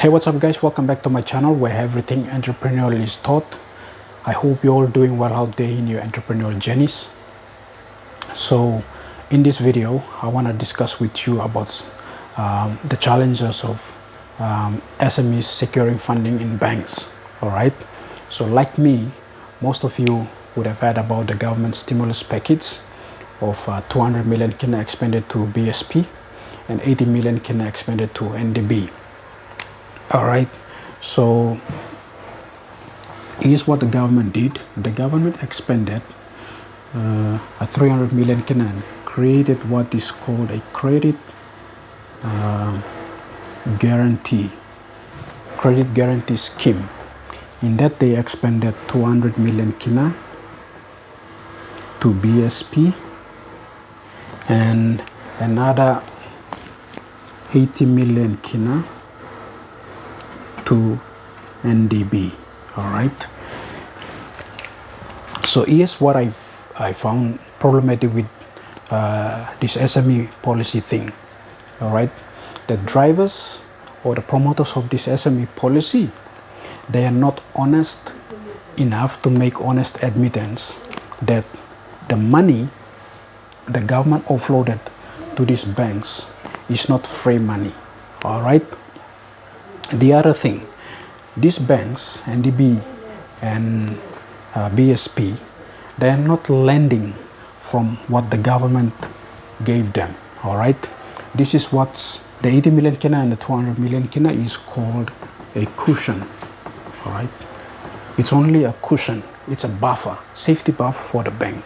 Hey, what's up guys, welcome back to my channel where everything entrepreneurial is taught. I hope you're all doing well out there in your entrepreneurial journeys. So in this video I want to discuss with you about the challenges of SMEs securing funding in banks. All right, so like me, most of you would have heard about the government stimulus package of 200 million kina expended to BSP and 80 million kina expended to NDB. All right, so here's what the government did. The government expended a 300 million kina, created what is called a credit guarantee scheme. In that, they expended 200 million kina to BSP and another 80 million kina to NDB. All right, so here's what I found problematic with this SME policy thing. All right, the drivers or the promoters of this SME policy, they are not honest enough to make honest admittance that the money the government offloaded to these banks is not free money. All right, the other thing, these banks, NDB and BSP, they are not lending from what the government gave them. All right, this is what's the 80 million kina and the 200 million kina is called a cushion. All right, it's only a cushion, it's a buffer, safety buffer for the bank.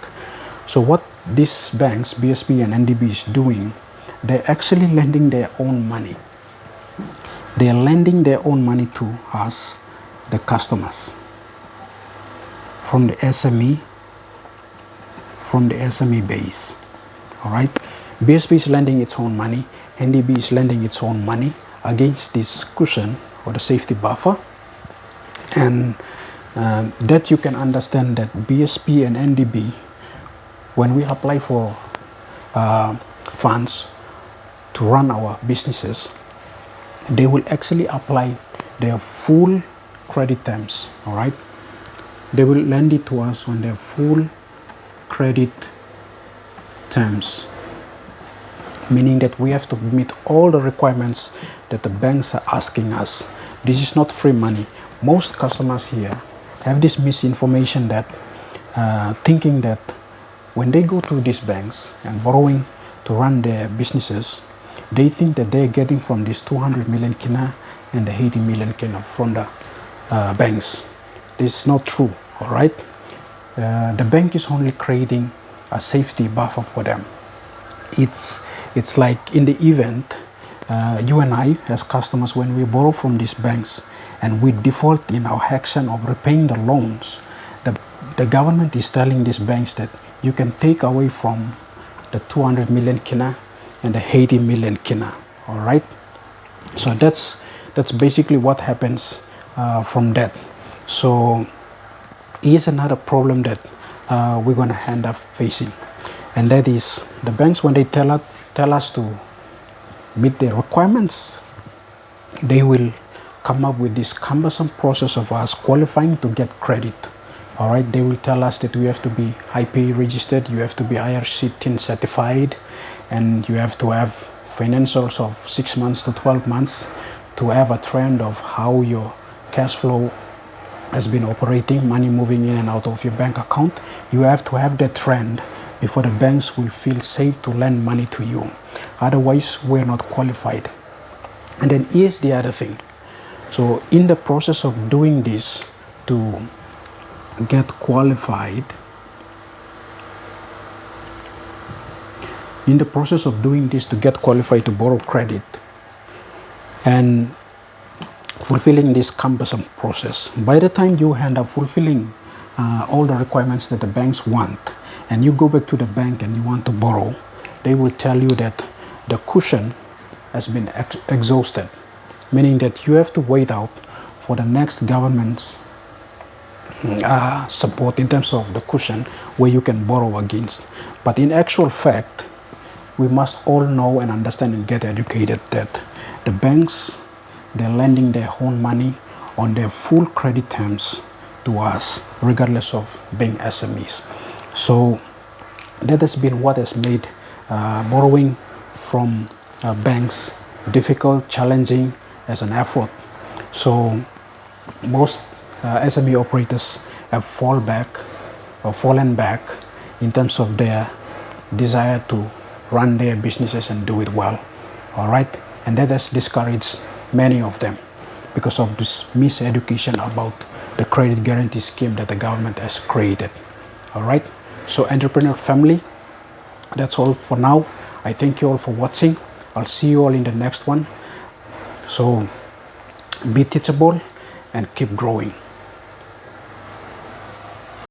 So what these banks, BSP and NDB, is doing, they're actually lending their own money. They are lending their own money to us, the customers, from the SME base. All right, BSP is lending its own money, NDB is lending its own money against this cushion or the safety buffer, and that you can understand that BSP and NDB, when we apply for funds to run our businesses, they will actually apply their full credit terms. All right, they will lend it to us on their full credit terms, meaning that we have to meet all the requirements that the banks are asking us. This is not free money. Most customers here have this misinformation that thinking that when they go to these banks and borrowing to run their businesses, they think that they're getting from this 200 million kina and the 80 million kina from the banks. This is not true. All right, the bank is only creating a safety buffer for them. It's like in the event you and I as customers, when we borrow from these banks and we default in our action of repaying the loans, the government is telling these banks that you can take away from the 200 million kina and the 80 million kina. All right, so that's basically what happens from that. So here's another problem that we're going to end up facing, and that is the banks, when they tell us to meet their requirements, they will come up with this cumbersome process of us qualifying to get credit. All right, they will tell us that we have to be IP registered, you have to be IRC-10 certified, and you have to have financials of 6 months to 12 months to have a trend of how your cash flow has been operating, money moving in and out of your bank account. You have to have that trend before the banks will feel safe to lend money to you. Otherwise, we're not qualified. And then here's the other thing. So in the process of doing this to get qualified, to borrow credit and fulfilling this cumbersome process, by the time you end up fulfilling all the requirements that the banks want, and you go back to the bank and you want to borrow, they will tell you that the cushion has been exhausted, meaning that you have to wait out for the next government's support in terms of the cushion where you can borrow against. But in actual fact, we must all know and understand and get educated that the banks they're lending their own money on their full credit terms to us, regardless of being SMEs. So that has been what has made borrowing from banks difficult, challenging as an effort. So most SME operators have fallen back in terms of their desire to run their businesses and do it well. All right, and that has discouraged many of them because of this miseducation about the credit guarantee scheme that the government has created. All right, so entrepreneur family, that's all for now. I thank you all for watching. I'll see you all in the next one. So be teachable and keep growing.